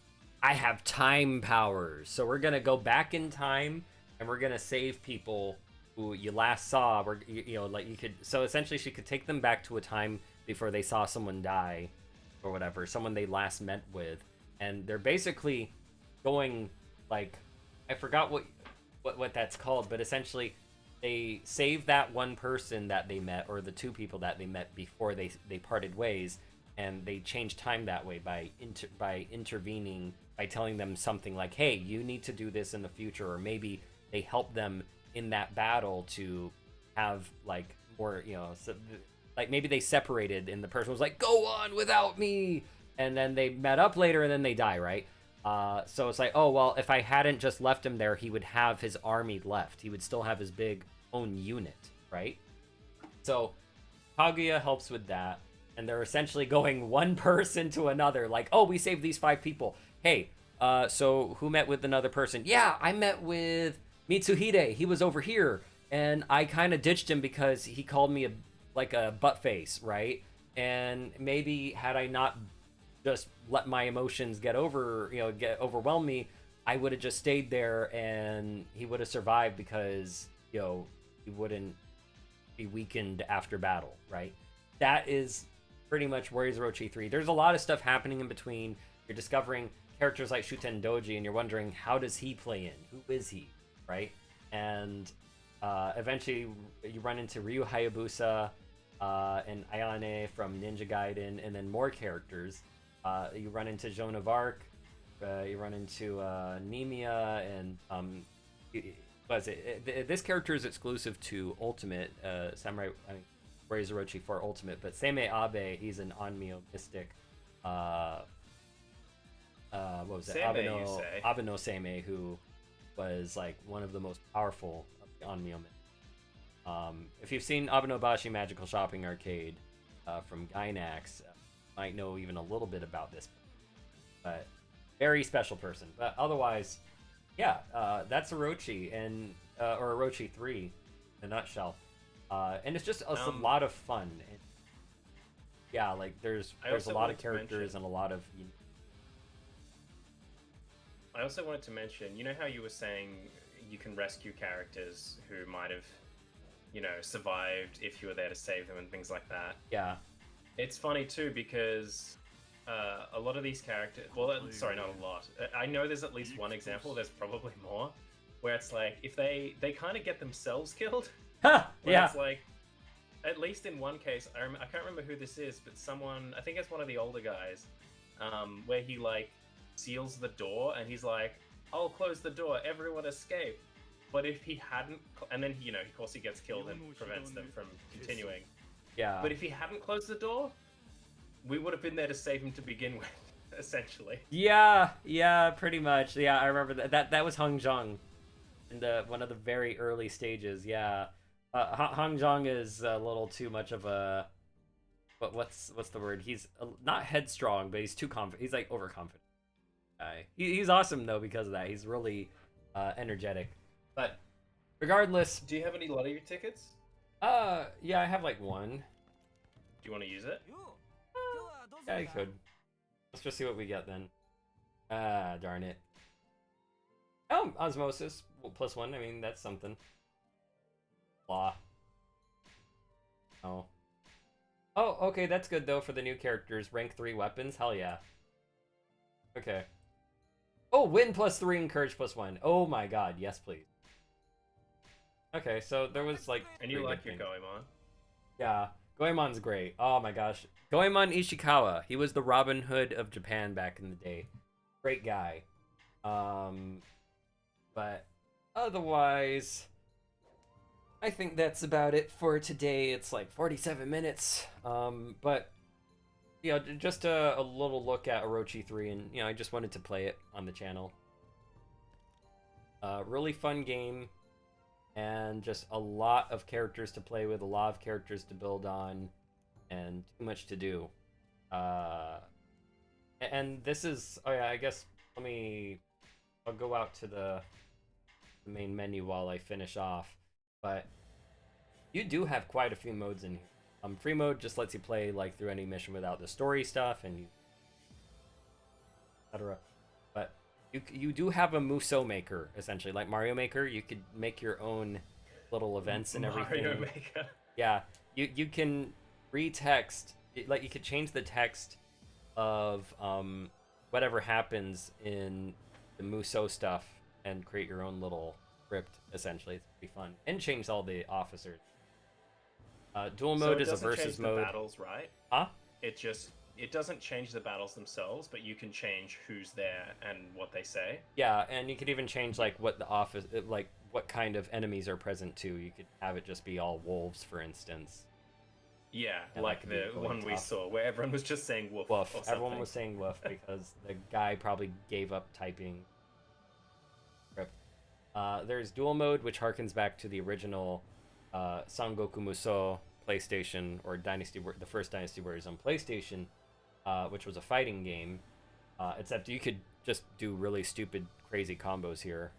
A: I have time powers, so we're gonna go back in time, and we're gonna save people who you last saw. We're, like you could. So essentially, she could take them back to a time before they saw someone die, or whatever, someone they last met with, and they're basically going like, I forgot what that's called, but essentially, they save that one person that they met, or the 2 people that they met before they parted ways, and they change time that way by intervening, by telling them something like, hey, you need to do this in the future, or maybe they help them in that battle to have like more, like maybe they separated and the person was like, go on without me, and then they met up later and then they die, right? So it's like, oh, well, if I hadn't just left him there, he would have his army left. He would still have his big own unit, right? So Kaguya helps with that, and they're essentially going one person to another, like, oh, we saved these 5 people. Hey, so who met with another person? Yeah, I met with Mitsuhide. He was over here, and I kind of ditched him because he called me a butt face, right? And maybe had I not just let my emotions get overwhelm me, I would have just stayed there, and he would have survived because he wouldn't be weakened after battle, right? That is pretty much Warriors Orochi 3. There's a lot of stuff happening in between. You're discovering characters like Shuten Doji, and you're wondering, how does he play in? Who is he? Right? And eventually you run into Ryu Hayabusa, and Ayane from Ninja Gaiden, and then more characters. You run into Joan of Arc, you run into Nemia, and what is it? This character is exclusive to Ultimate Samurai. I mean, Craze Orochi for Ultimate, but Seimei Abe, he's an Onmyo mystic. What was it? Abeno Seimei, who was like one of the most powerful of the Onmyo men. If you've seen Abenobashi Magical Shopping Arcade from Gainax, might know even a little bit about this. But very special person. But otherwise, yeah, that's Orochi and or Orochi 3 in a nutshell. And it's just a lot of fun. And, yeah, like there's a lot of characters and a lot of.
B: I also wanted to mention, you know how you were saying you can rescue characters who might have, survived if you were there to save them and things like that.
A: Yeah.
B: It's funny too because a lot of these characters, well, sorry, not a lot. I know there's at least one example, there's probably more, where it's like, if they kind of get themselves killed.
A: Yeah.
B: It's like, at least in one case, I can't remember who this is, but someone, I think it's one of the older guys, where he like seals the door and he's like, I'll close the door, everyone escape. But if he hadn't, and then, of course he gets killed and prevents them from continuing.
A: Yeah.
B: But if he hadn't closed the door, we would have been there to save him to begin with, essentially.
A: Yeah, pretty much. Yeah, I remember that was Hung Jung in one of the very early stages. Yeah. Hung Jung is a little too much of a, but what's the word? He's not headstrong, but he's too confident. He's like overconfident guy. He's awesome though because of that. He's really energetic. But regardless,
B: do you have any lottery tickets?
A: Yeah, I have like one.
B: Do you want to use it?
A: Yeah, I could. Let's just see what we get then. Darn it. Oh, Osmosis +1. I mean, that's something. Blah. Oh. Oh, okay, that's good though for the new characters. Rank 3 weapons. Hell yeah. Okay. Oh, win +3, encourage +1. Oh my god, yes please. Okay, so there was like.
B: And you like your Goemon?
A: Yeah, Goemon's great. Oh my gosh, Goemon Ishikawa. He was the Robin Hood of Japan back in the day. Great guy. But otherwise, I think that's about it for today. It's like 47 minutes. But just a little look at Orochi 3, and I just wanted to play it on the channel. Really fun game. And just a lot of characters to play with, a lot of characters to build on, and too much to do. And this is, oh yeah, I guess I'll go out to the main menu while I finish off. But you do have quite a few modes in here. Free mode just lets you play like through any mission without the story stuff, and etc. But you do have a Musou maker, essentially, like Mario Maker. You could make your own little events and everything.
B: Mario Maker.
A: Yeah, you can retext, like you could change the text of whatever happens in the Musou stuff and create your own little script. Essentially, it's pretty fun, and change all the officers. Dual mode is a versus mode.
B: Battles, right?
A: Huh?
B: It doesn't change the battles themselves, but you can change who's there and what they say.
A: Yeah, and you could even change like what the office, like what kind of enemies are present too. You could have it just be all wolves, for instance.
B: Yeah, like the one we saw where everyone was just saying woof.
A: Woof. Everyone was saying woof because the guy probably gave up typing. There's dual mode, which harkens back to the original Sangoku Musou PlayStation, or the first Dynasty Warriors on PlayStation, which was a fighting game, except you could just do really stupid, crazy combos here.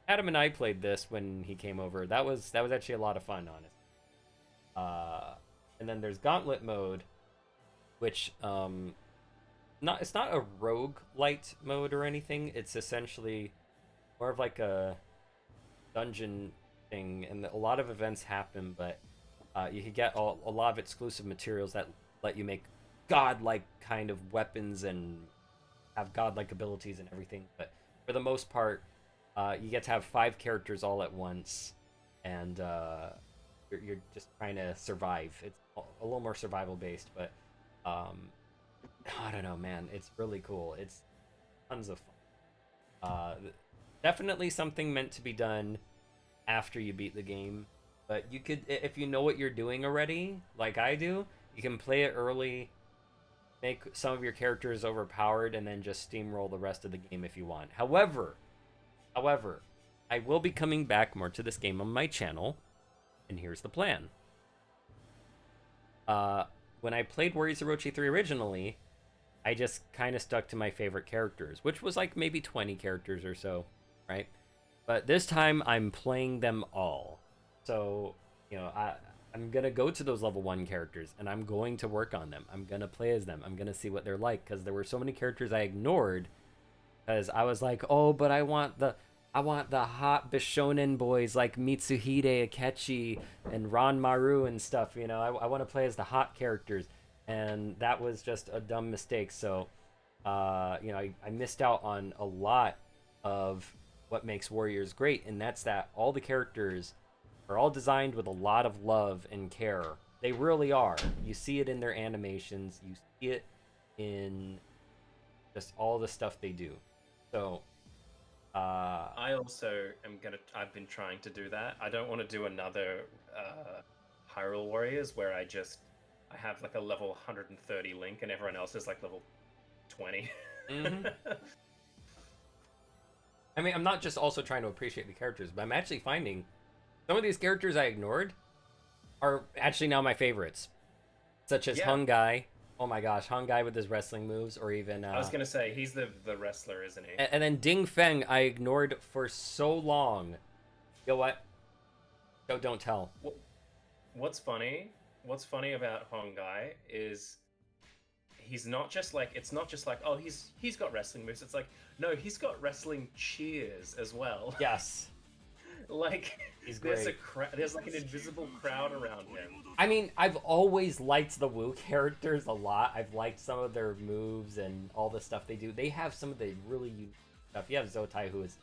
A: Adam and I played this when he came over. That was actually a lot of fun, honestly. And then there's Gauntlet mode, which it's not a roguelite mode or anything. It's essentially more of like a dungeon thing, and a lot of events happen, but you can get a lot of exclusive materials that let you make godlike kind of weapons and have godlike abilities and everything. But for the most part, you get to have 5 characters all at once, and you're just trying to survive. It's a little more survival based, but I don't know, man. It's really cool. It's tons of fun. Definitely something meant to be done after you beat the game. But you could, if you know what you're doing already, like I do, you can play it early, make some of your characters overpowered, and then just steamroll the rest of the game if you want. However, I will be coming back more to this game on my channel, and here's the plan. When I played Warriors Orochi 3 originally, I just kind of stuck to my favorite characters, which was like maybe 20 characters or so, right? But this time I'm playing them all. So, I'm going to go to those level 1 characters and I'm going to work on them. I'm going to play as them. I'm going to see what they're like, because there were so many characters I ignored because I was like, "Oh, but I want the hot Bishonen boys like Mitsuhide Akechi and Ran Maru and stuff, I want to play as the hot characters." And that was just a dumb mistake. So, I missed out on a lot of what makes Warriors great, and that's that all the characters are all designed with a lot of love and care. They really are. You see it in their animations. You see it in just all the stuff they do. So,
B: I also I've been trying to do that. I don't want to do another Hyrule Warriors where I have like a level 130 Link and everyone else is like level 20.
A: Mm-hmm. I mean, I'm not just also trying to appreciate the characters, but I'm actually finding some of these characters I ignored are actually now my favorites. Such as Hungai. Oh my gosh, Hungai with his wrestling moves, or even...
B: I was going to say, he's the wrestler, isn't he?
A: And then Ding Feng I ignored for so long. You know what? Don't tell.
B: What's funny about Hungai is it's not just like, oh, he's got wrestling moves. It's like, no, he's got wrestling cheers as well.
A: Yes.
B: Like,
A: he's great.
B: There's like an invisible crowd around him.
A: I mean, I've always liked the Wu characters a lot. I've liked some of their moves and all the stuff they do. They have some of the really unique stuff. You have Zotai, who is,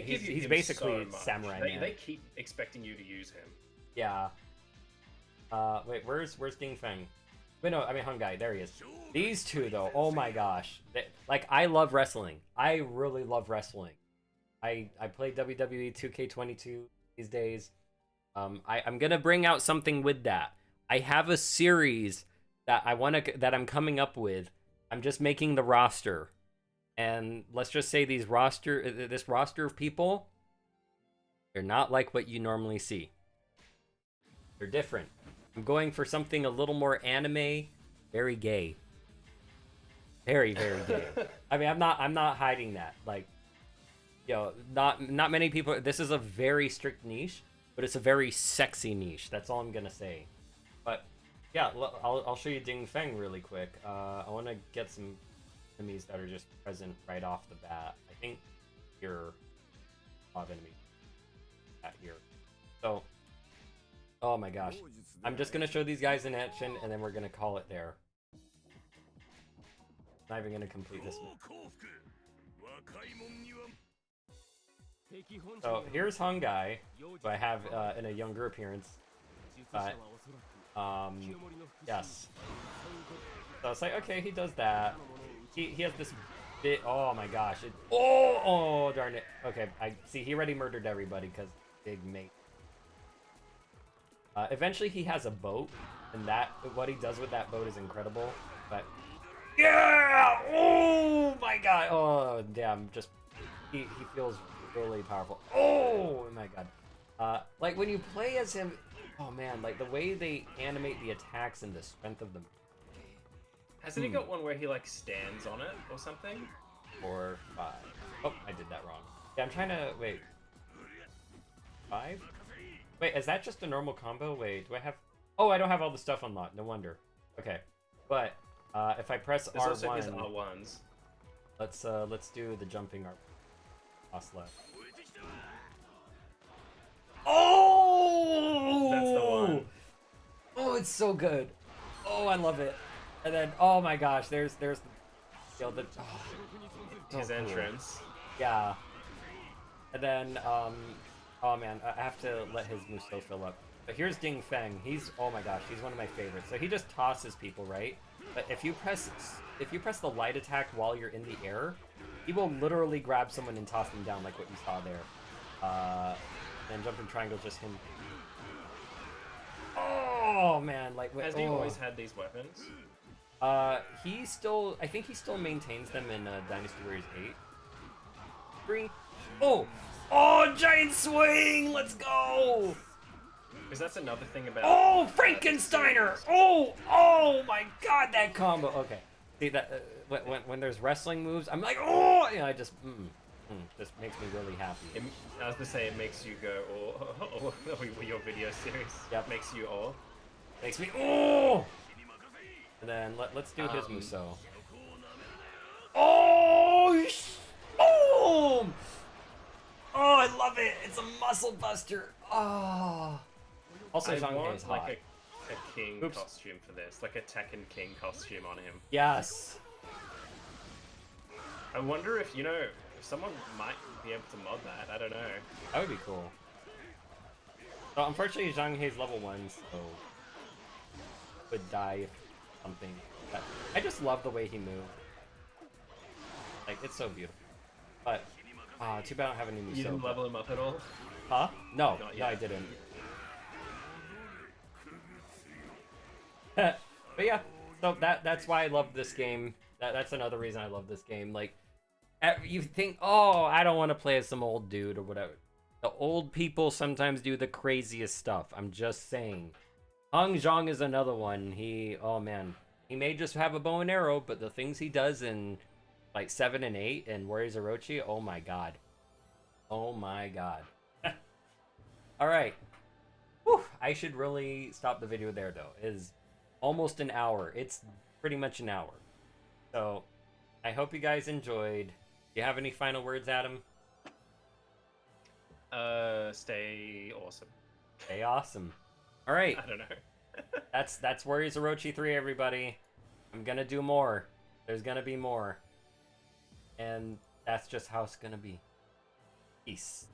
A: he's basically
B: so
A: Samurai Man.
B: They keep expecting you to use him.
A: Yeah. Wait, where's Ding Feng? Wait, no, I mean Hungai. There he is. These two, though, oh my gosh. I love wrestling. I really love wrestling. I play WWE 2K22 these days. I'm gonna bring out something with that. I have a series that I'm coming up with. I'm just making the roster, and let's just say this roster of people, they're not like what you normally see. They're different. I'm going for something a little more anime, very gay. Very, very gay. I mean, I'm not hiding that. Like, not many people. This is a very strict niche, but it's a very sexy niche. That's all I'm gonna say. But yeah, I'll show you Ding Feng really quick. I want to get some enemies that are just present right off the bat. I think here, a lot of enemies here. So, oh my gosh, I'm just gonna show these guys in action, and then we're gonna call it there. I'm not even gonna complete this one. So here's Hungai, who I have in a younger appearance, but yes. So it's like, okay, he does that. He has this bit. Oh my gosh! Oh darn it. Okay, I see. He already murdered everybody because big mate. Eventually, he has a boat, and what he does with that boat is incredible. But yeah! Oh my god! Oh damn! Just he feels really powerful. Oh my god. Like when you play as him, oh man, like the way they animate the attacks and the strength of them.
B: Hasn't he got one where he like stands on it or something?
A: 4, 5. Oh, I did that wrong. Yeah, I'm trying to wait. 5? Wait, is that just a normal combo? Wait, do I have? Oh, I don't have all the stuff unlocked. No wonder. Okay, but if I press
B: There's
A: R1,
B: also his R1s.
A: Let's do the jumping R. Left. Oh!
B: That's the one.
A: Oh, it's so good. Oh, I love it. And then, oh my gosh, there's his
B: entrance.
A: Yeah. And then Oh man, I have to let his Musou fill up. But here's Ding Feng. He's, oh my gosh, he's one of my favorites. So he just tosses people, right? But if you press the light attack while you're in the air, he will literally grab someone and toss them down like what you saw there. And jumping triangle just him. Oh man, like
B: has he always had these weapons?
A: He still, I think he still maintains them in Dynasty Warriors 8. 3. Oh, giant swing! Let's go!
B: Because that's another thing about.
A: Oh, Frankensteiner! Oh my God, that combo. Okay, see that when there's wrestling moves, I'm like, oh, I just just makes me really happy.
B: I was gonna say it makes you go, oh, your video series.
A: Yep.
B: Makes you all.
A: Makes me oh. And then let's do his Musou. Oh, boom! Oh, I love it. It's a muscle buster. Oh. Also,
B: I
A: Zhang
B: want
A: is hot.
B: like a king costume for this, like a Tekken King costume on him.
A: Yes.
B: I wonder if if someone might be able to mod that. I don't know.
A: That would be cool. So unfortunately, Zhang Hei's level 1, so would die if something. But I just love the way he moved. Like, it's so beautiful. But too bad I don't have any Musou.
B: You didn't level him up at all?
A: Huh? No, I didn't. But yeah, so that's why I love this game. That's another reason I love this game. Like, you think, oh, I don't want to play as some old dude or whatever. The old people sometimes do the craziest stuff. I'm just saying. Hung Zhang is another one. Oh man, he may just have a bow and arrow, but the things he does in like 7 and 8 and Warriors Orochi, oh my god. Oh my god. All right. Whew, I should really stop the video there though. It is almost an hour. It's pretty much an hour. So I hope you guys enjoyed. Do you have any final words, Adam?
B: Stay awesome.
A: Stay awesome. All right.
B: I don't know.
A: That's Warriors Orochi 3, everybody. I'm gonna do more. There's gonna be more. And that's just how it's gonna be. Peace.